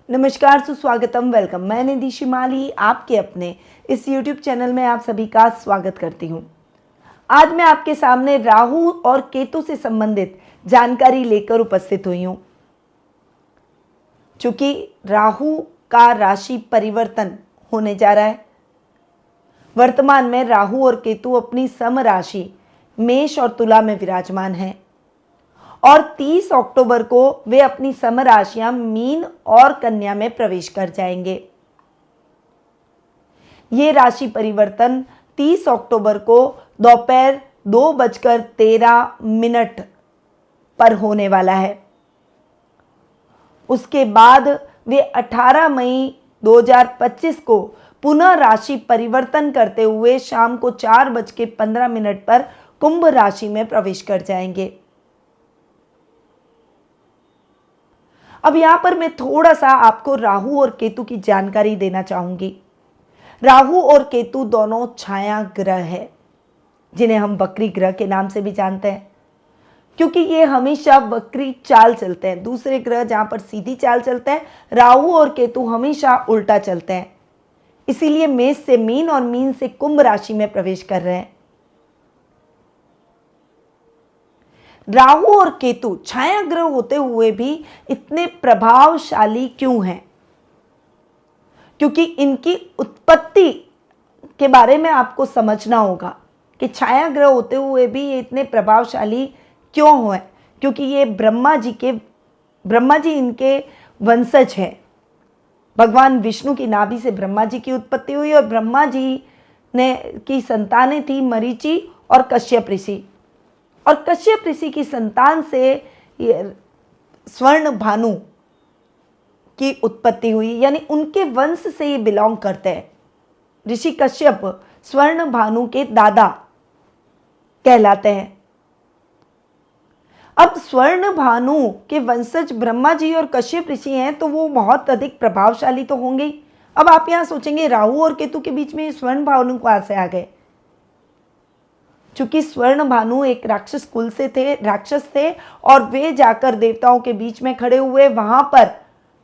नमस्कार, सुस्वागतम, वेलकम। मैं निधि शिमाली आपके अपने इस YouTube चैनल में आप सभी का स्वागत करती हूँ। आज मैं आपके सामने राहु और केतु से संबंधित जानकारी लेकर उपस्थित हुई हूँ। चूंकि राहु का राशि परिवर्तन होने जा रहा है, वर्तमान में राहु और केतु अपनी सम राशि मेष और तुला में विराजमान हैं और 30 अक्टूबर को वे अपनी सम राशियां मीन और कन्या में प्रवेश कर जाएंगे। ये राशि परिवर्तन 30 अक्टूबर को दोपहर 2:13 पर होने वाला है। उसके बाद वे 18 मई 2025 को पुनः राशि परिवर्तन करते हुए शाम को 4:15 पर कुंभ राशि में प्रवेश कर जाएंगे। अब यहां पर मैं थोड़ा सा आपको राहु और केतु की जानकारी देना चाहूंगी। राहु और केतु दोनों छाया ग्रह है, जिन्हें हम वक्री ग्रह के नाम से भी जानते हैं, क्योंकि ये हमेशा वक्री चाल चलते हैं। दूसरे ग्रह जहां पर सीधी चाल चलते हैं, राहु और केतु हमेशा उल्टा चलते हैं। इसीलिए मेष से मीन और मीन से कुंभ राशि में प्रवेश कर रहे हैं। राहु और केतु छाया ग्रह होते हुए भी इतने प्रभावशाली क्यों हैं? क्योंकि इनकी उत्पत्ति के बारे में आपको समझना होगा कि छाया ग्रह होते हुए भी ये इतने प्रभावशाली क्यों हुए। क्योंकि ये ब्रह्मा जी इनके वंशज हैं। भगवान विष्णु की नाभि से ब्रह्मा जी की उत्पत्ति हुई और ब्रह्मा जी की संतानें थी मरीचि और कश्यप ऋषि, और कश्यप ऋषि की संतान से स्वर्ण भानु की उत्पत्ति हुई, यानी उनके वंश से ये बिलोंग करते हैं। ऋषि कश्यप स्वर्ण भानु के दादा कहलाते हैं। अब स्वर्ण भानु के वंशज ब्रह्मा जी और कश्यप ऋषि हैं, तो वो बहुत अधिक प्रभावशाली तो होंगे। अब आप यहां सोचेंगे राहु और केतु के बीच में स्वर्ण भानु कहां से आ गए? चूंकि स्वर्ण भानु एक राक्षस कुल से राक्षस थे और वे जाकर देवताओं के बीच में खड़े हुए। वहां पर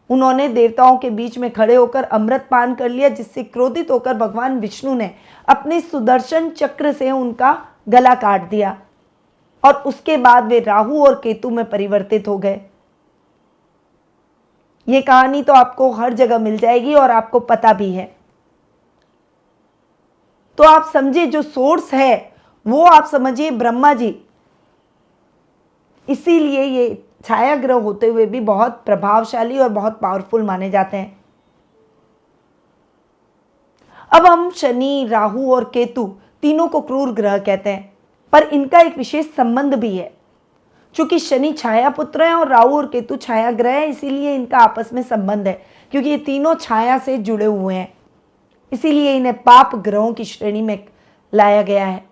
उन्होंने देवताओं के बीच में खड़े होकर अमृत पान कर लिया, जिससे क्रोधित होकर भगवान विष्णु ने अपने सुदर्शन चक्र से उनका गला काट दिया और उसके बाद वे राहु और केतु में परिवर्तित हो गए। ये कहानी तो आपको हर जगह मिल जाएगी और आपको पता भी है। तो आप समझिए, जो सोर्स है वो आप समझिए ब्रह्मा जी। इसीलिए ये छाया ग्रह होते हुए भी बहुत प्रभावशाली और बहुत पावरफुल माने जाते हैं। अब हम शनि, राहु और केतु तीनों को क्रूर ग्रह कहते हैं, पर इनका एक विशेष संबंध भी है। चूंकि शनि छाया पुत्र है और राहु और केतु छाया ग्रह है, इसीलिए इनका आपस में संबंध है, क्योंकि ये तीनों छाया से जुड़े हुए हैं। इसीलिए इन्हें पाप ग्रहों की श्रेणी में लाया गया है।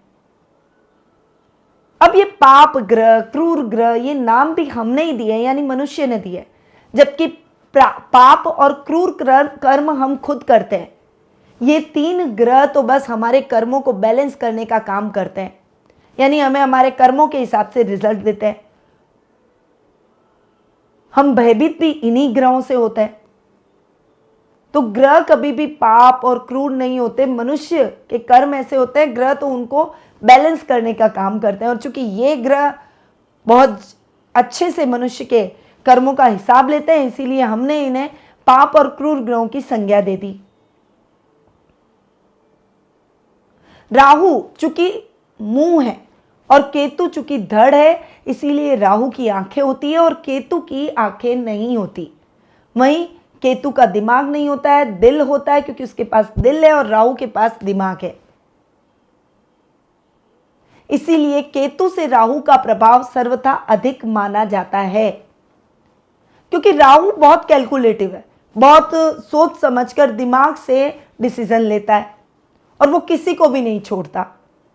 अब ये पाप ग्रह, क्रूर ग्रह, ये नाम भी हमने ही दिए, यानी मनुष्य ने दिए, जबकि पाप और क्रूर कर्म हम खुद करते हैं। ये तीन ग्रह तो बस हमारे कर्मों को बैलेंस करने का काम करते हैं, यानी हमें हमारे कर्मों के हिसाब से रिजल्ट देते हैं। हम भयभीत भी इन्हीं ग्रहों से होते हैं। तो ग्रह कभी भी पाप और क्रूर नहीं होते, मनुष्य के कर्म ऐसे होते हैं। ग्रह तो उनको बैलेंस करने का काम करते हैं, और चूंकि ये ग्रह बहुत अच्छे से मनुष्य के कर्मों का हिसाब लेते हैं, इसीलिए हमने इन्हें पाप और क्रूर ग्रहों की संज्ञा दे दी। राहु चूंकि मुंह है और केतु चूंकि धड़ है, इसीलिए राहु की आंखें होती है और केतु की आंखें नहीं होती। वहीं केतु का दिमाग नहीं होता है, दिल होता है, क्योंकि उसके पास दिल है और राहु के पास दिमाग है। इसीलिए केतु से राहु का प्रभाव सर्वथा अधिक माना जाता है, क्योंकि राहु बहुत कैलकुलेटिव है, बहुत सोच समझकर दिमाग से डिसीजन लेता है और वो किसी को भी नहीं छोड़ता।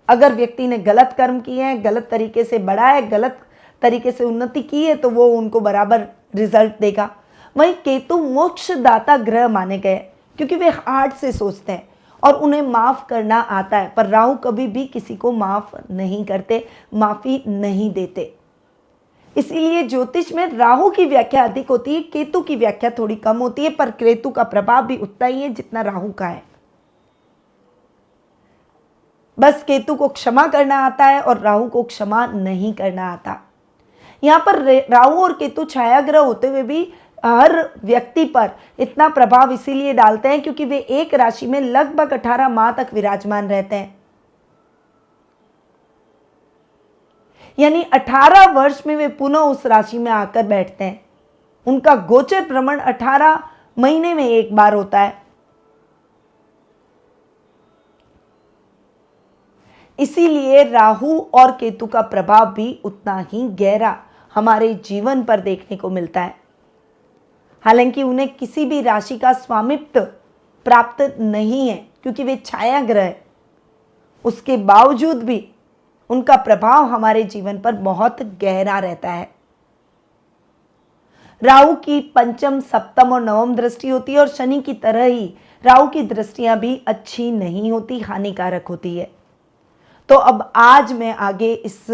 अगर व्यक्ति ने गलत कर्म किए हैं, गलत तरीके से बढ़ा है, गलत तरीके से उन्नति की है, तो वो उनको बराबर रिजल्ट देगा। वहीं केतु मोक्षदाता ग्रह माने गए, क्योंकि वे हार्ट से सोचते हैं और उन्हें माफ़ करना आता है। पर राहु कभी भी किसी को माफ़ नहीं करते, माफ़ी नहीं देते। इसीलिए ज्योतिष में राहु की व्याख्या अधिक होती है, केतु की व्याख्या थोड़ी कम होती है, पर केतु का प्रभाव भी उतना ही है जितना राहु का है। बस केतु को क्षमा करना आता है और राहु को क्षमा नहीं करना आता। यहां पर राहु और केतु छाया ग्रह होते हुए भी हर व्यक्ति पर इतना प्रभाव इसीलिए डालते हैं क्योंकि वे एक राशि में लगभग 18 माह तक विराजमान रहते हैं। यानी 18 वर्ष में वे पुनः उस राशि में आकर बैठते हैं। उनका गोचर भ्रमण 18 महीने में एक बार होता है। इसीलिए राहु और केतु का प्रभाव भी उतना ही गहरा हमारे जीवन पर देखने को मिलता है। हालांकि उन्हें किसी भी राशि का स्वामित्व प्राप्त नहीं है क्योंकि वे छाया ग्रह है, उसके बावजूद भी उनका प्रभाव हमारे जीवन पर बहुत गहरा रहता है। राहु की पंचम, सप्तम और नवम दृष्टि होती है और शनि की तरह ही राहु की दृष्टियां भी अच्छी नहीं होती, हानिकारक होती है। तो अब आज मैं आगे इस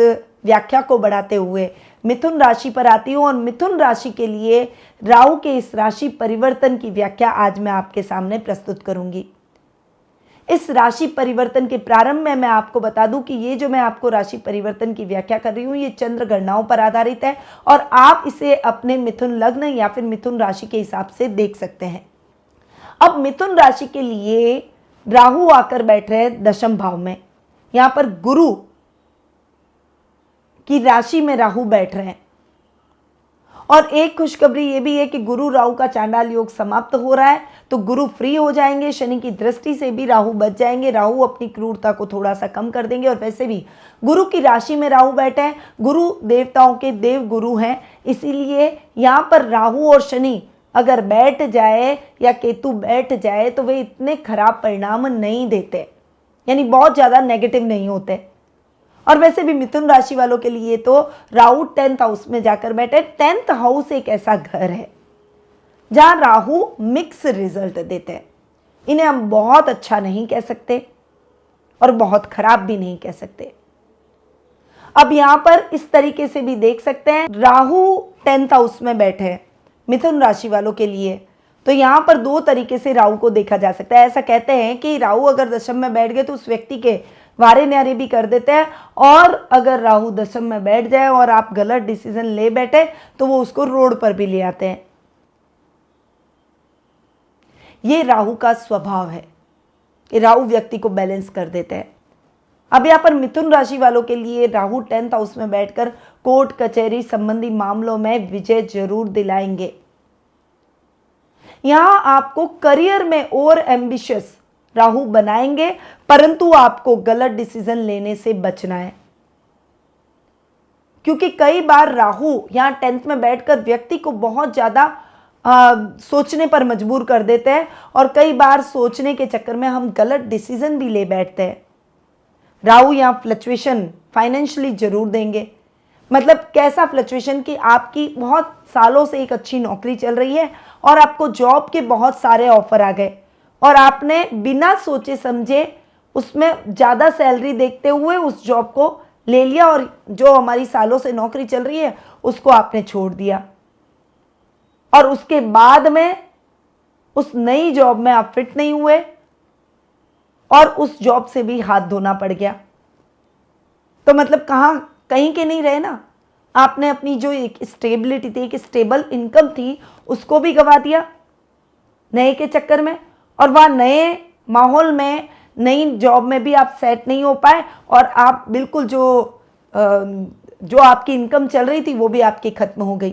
व्याख्या को बढ़ाते हुए मिथुन राशि पर आती हूं और मिथुन राशि के लिए राहु के इस राशि परिवर्तन की व्याख्या आज मैं आपके सामने प्रस्तुत करूंगी। इस राशि परिवर्तन के प्रारंभ में मैं आपको बता दूं कि ये जो मैं आपको राशि परिवर्तन की व्याख्या कर रही हूं ये चंद्र गणनाओं पर आधारित है और आप इसे अपने मिथुन लग्न या फिर मिथुन राशि के हिसाब से देख सकते हैं। अब मिथुन राशि के लिए राहु आकर बैठ रहे हैं दशम भाव में। यहां पर गुरु की राशि में राहु बैठ रहे हैं और एक खुशखबरी ये भी है कि गुरु राहु का चांडाल योग समाप्त हो रहा है, तो गुरु फ्री हो जाएंगे, शनि की दृष्टि से भी राहु बच जाएंगे, राहु अपनी क्रूरता को थोड़ा सा कम कर देंगे। और वैसे भी गुरु की राशि में राहु बैठे हैं, गुरु देवताओं के देव गुरु हैं, इसीलिए यहाँ पर राहु और शनि अगर बैठ जाए या केतु बैठ जाए तो वे इतने खराब परिणाम नहीं देते, यानी बहुत ज़्यादा नेगेटिव नहीं होते। और वैसे भी मिथुन राशि वालों के लिए तो राहु 10th हाउस में जाकर बैठे। 10th हाउस एक ऐसा घर है जहां राहु मिक्स रिजल्ट देते हैं। इन्हें हम बहुत अच्छा नहीं कह सकते और बहुत खराब भी नहीं कह सकते। अब यहां पर इस तरीके से भी देख सकते हैं, राहु 10th हाउस में बैठे हैं मिथुन राशि वालों के लिए, तो यहां पर दो तरीके से राहु को देखा जा सकता है। ऐसा कहते हैं कि राहु अगर दशम में बैठ गए तो उस व्यक्ति के वारे न्यारे भी कर देते हैं, और अगर राहु दशम में बैठ जाए और आप गलत डिसीजन ले बैठे तो वो उसको रोड पर भी ले आते हैं। ये राहु का स्वभाव है, ये राहु व्यक्ति को बैलेंस कर देते हैं। अब यहाँ पर मिथुन राशि वालों के लिए राहु 10th हाउस में बैठकर कोर्ट कचहरी संबंधी मामलों में विजय जरूर दिलाएंगे। यहां आपको करियर में और एम्बिशियस राहु बनाएंगे, परंतु आपको गलत डिसीजन लेने से बचना है, क्योंकि कई बार राहु यहां 10th में बैठकर व्यक्ति को बहुत ज्यादा सोचने पर मजबूर कर देते हैं और कई बार सोचने के चक्कर में हम गलत डिसीजन भी ले बैठते हैं। राहु यहां फ्लक्चुएशन फाइनेंशियली जरूर देंगे। मतलब कैसा फ्लक्चुएशन कि आपकी बहुत सालों से एक अच्छी नौकरी चल रही है और आपको जॉब के बहुत सारे ऑफर आ गए और आपने बिना सोचे समझे उसमें ज़्यादा सैलरी देखते हुए उस जॉब को ले लिया और जो हमारी सालों से नौकरी चल रही है उसको आपने छोड़ दिया, और उसके बाद में उस नई जॉब में आप फिट नहीं हुए और उस जॉब से भी हाथ धोना पड़ गया। तो मतलब कहीं के नहीं रहे ना, आपने अपनी जो एक स्टेबिलिटी थी, एक स्टेबल इनकम थी, उसको भी गंवा दिया नए के चक्कर में, और वह नए माहौल में नई जॉब में भी आप सेट नहीं हो पाए और आप बिल्कुल जो आपकी इनकम चल रही थी वो भी आपकी खत्म हो गई।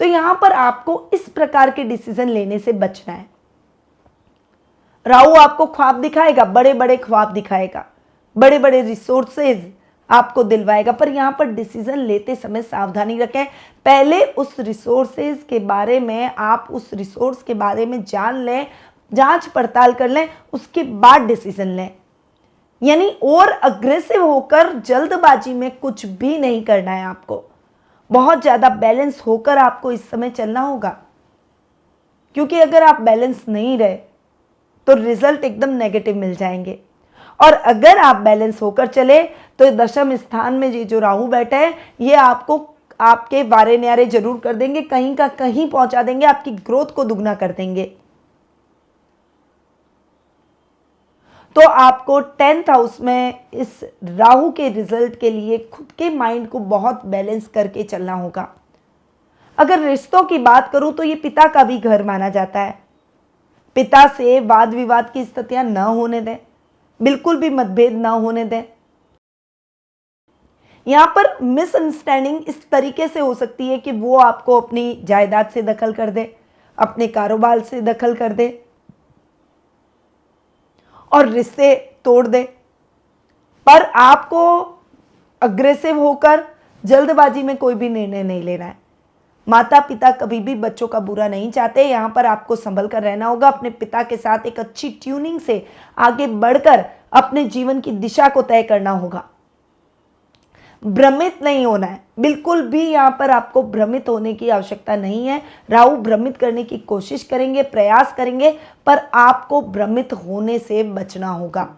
तो यहां पर आपको इस प्रकार के डिसीजन लेने से बचना है। राहु आपको ख्वाब दिखाएगा, बड़े बड़े ख्वाब दिखाएगा, बड़े बड़े रिसोर्सेज आपको दिलवाएगा, पर यहां पर डिसीजन लेते समय सावधानी रखें। पहले उस रिसोर्सेज के बारे में आप उस रिसोर्स के बारे में जान लें, जांच पड़ताल कर लें, उसके बाद डिसीजन लें। यानी और अग्रेसिव होकर जल्दबाजी में कुछ भी नहीं करना है आपको। बहुत ज़्यादा बैलेंस होकर आपको इस समय चलना होगा, क्योंकि अगर आप बैलेंस नहीं रहे तो रिजल्ट एकदम नेगेटिव मिल जाएंगे। और अगर आप बैलेंस होकर चले तो दशम स्थान में ये जो राहु बैठे हैं ये आपको आपके वारे न्यारे जरूर कर देंगे, कहीं का कहीं पहुंचा देंगे, आपकी ग्रोथ को दुगना कर देंगे। तो आपको 10th हाउस में इस राहु के रिजल्ट के लिए खुद के माइंड को बहुत बैलेंस करके चलना होगा। अगर रिश्तों की बात करूं तो ये पिता का भी घर माना जाता है। पिता से वाद विवाद की स्थितियां न होने दें, बिल्कुल भी मतभेद न होने दें। यहां पर मिसअंडरस्टैंडिंग इस तरीके से हो सकती है कि वो आपको अपनी जायदाद से दखल कर दे, अपने कारोबार से दखल कर दे और रिश्ते तोड़ दे। पर आपको अग्रेसिव होकर जल्दबाजी में कोई भी निर्णय नहीं लेना है। माता पिता कभी भी बच्चों का बुरा नहीं चाहते। यहां पर आपको संभल कर रहना होगा, अपने पिता के साथ एक अच्छी ट्यूनिंग से आगे बढ़कर अपने जीवन की दिशा को तय करना होगा। भ्रमित नहीं होना है, बिल्कुल भी यहां पर आपको भ्रमित होने की आवश्यकता नहीं है। राहु भ्रमित करने की कोशिश करेंगे, प्रयास करेंगे, पर आपको भ्रमित होने से बचना होगा।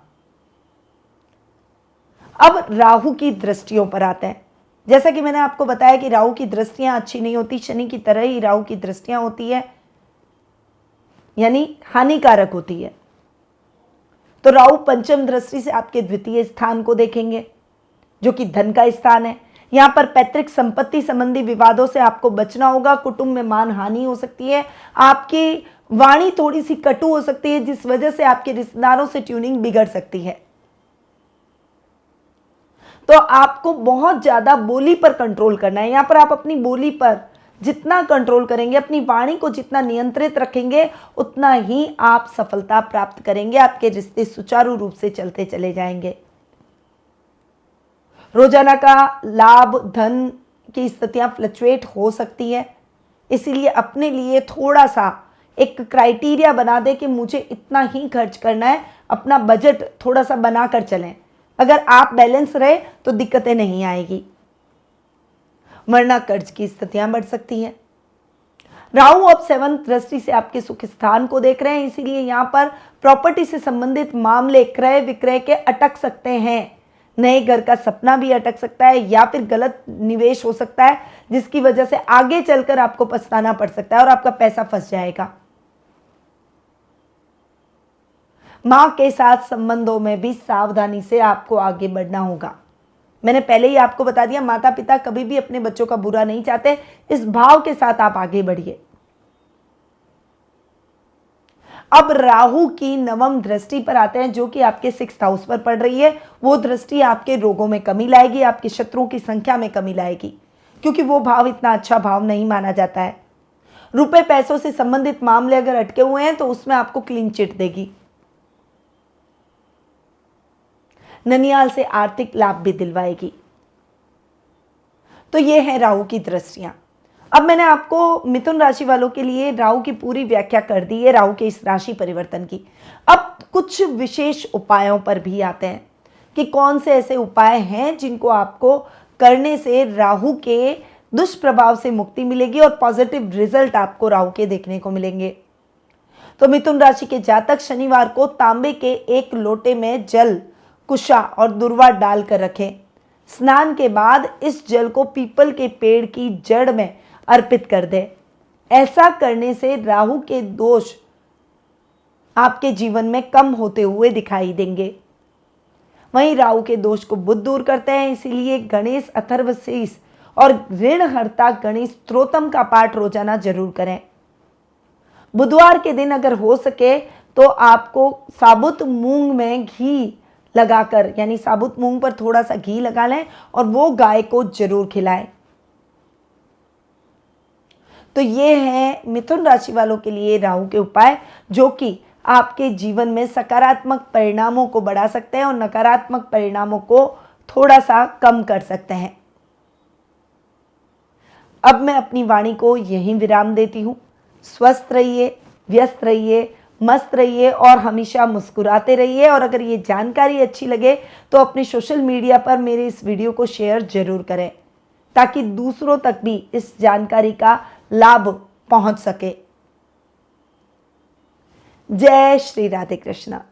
अब राहु की दृष्टियों पर आते हैं। जैसा कि मैंने आपको बताया कि राहु की दृष्टियां अच्छी नहीं होती, शनि की तरह ही राहु की दृष्टियां होती है, यानी हानिकारक होती है। तो राहु पंचम दृष्टि से आपके द्वितीय स्थान को देखेंगे, जो कि धन का स्थान है। यहां पर पैतृक संपत्ति संबंधी विवादों से आपको बचना होगा। कुटुंब में मान हानि हो सकती है, आपकी वाणी थोड़ी सी कटु हो सकती है, जिस वजह से आपके रिश्तेदारों से ट्यूनिंग बिगड़ सकती है। तो आपको बहुत ज्यादा बोली पर कंट्रोल करना है। यहां पर आप अपनी बोली पर जितना कंट्रोल करेंगे, अपनी वाणी को जितना नियंत्रित रखेंगे, उतना ही आप सफलता प्राप्त करेंगे। आपके रिश्ते सुचारू रूप से चलते चले जाएंगे। रोजाना का लाभ धन की स्थितियां फ्लक्चुएट हो सकती है, इसीलिए अपने लिए थोड़ा सा एक क्राइटेरिया बना दे कि मुझे इतना ही खर्च करना है। अपना बजट थोड़ा सा बनाकर चलें। अगर आप बैलेंस रहे तो दिक्कतें नहीं आएगी, वरना कर्ज की स्थितियां बढ़ सकती हैं। राहु अब 7th दृष्टि से आपके सुख स्थान को देख रहे हैं, इसीलिए यहां पर प्रॉपर्टी से संबंधित मामले क्रय विक्रय के अटक सकते हैं। नए घर का सपना भी अटक सकता है, या फिर गलत निवेश हो सकता है, जिसकी वजह से आगे चलकर आपको पछताना पड़ सकता है और आपका पैसा फंस जाएगा। मां के साथ संबंधों में भी सावधानी से आपको आगे बढ़ना होगा। मैंने पहले ही आपको बता दिया, माता पिता कभी भी अपने बच्चों का बुरा नहीं चाहते। इस भाव के साथ आप आगे बढ़िए। अब राहु की 9वीं दृष्टि पर आते हैं, जो कि आपके 6th हाउस पर पड़ रही है। वो दृष्टि आपके रोगों में कमी लाएगी, आपके शत्रुओं की संख्या में कमी लाएगी, क्योंकि वो भाव इतना अच्छा भाव नहीं माना जाता है। रुपए पैसों से संबंधित मामले अगर अटके हुए हैं तो उसमें आपको क्लीन चिट देगी। ननियाल से आर्थिक लाभ भी दिलवाएगी। तो ये है राहु की दृष्टियां। अब मैंने आपको मिथुन राशि वालों के लिए राहु की पूरी व्याख्या कर दी है, राहु के इस राशि परिवर्तन की। अब कुछ विशेष उपायों पर भी आते हैं कि कौन से ऐसे उपाय हैं जिनको आपको करने से राहु के दुष्प्रभाव से मुक्ति मिलेगी और पॉजिटिव रिजल्ट आपको राहु के देखने को मिलेंगे। तो मिथुन राशि के जातक शनिवार को तांबे के एक लोटे में जल, कुशा और दुर्वा डालकर रखें। स्नान के बाद इस जल को पीपल के पेड़ की जड़ में अर्पित कर दें। ऐसा करने से राहु के दोष आपके जीवन में कम होते हुए दिखाई देंगे। वहीं राहु के दोष को बुध दूर करते हैं, इसीलिए गणेश अथर्वशीष और ऋणहर्ता गणेश स्तोत्रम का पाठ रोजाना जरूर करें। बुधवार के दिन अगर हो सके तो आपको साबुत मूंग में घी लगाकर, यानी साबुत मूंग पर थोड़ा सा घी लगा लें और वो गाय को जरूर खिलाएं। तो ये है मिथुन राशि वालों के लिए राहु के उपाय, जो कि आपके जीवन में सकारात्मक परिणामों को बढ़ा सकते हैं और नकारात्मक परिणामों को थोड़ा सा कम कर सकते हैं। अब मैं अपनी वाणी को यहीं विराम देती हूँ। स्वस्थ रहिए, व्यस्त रहिए, मस्त रहिए और हमेशा मुस्कुराते रहिए। और अगर ये जानकारी अच्छी लगे तो अपने सोशल मीडिया पर मेरे इस वीडियो को शेयर जरूर करें, ताकि दूसरों तक भी इस जानकारी का लाभ पहुंच सके। जय श्री राधे कृष्णा।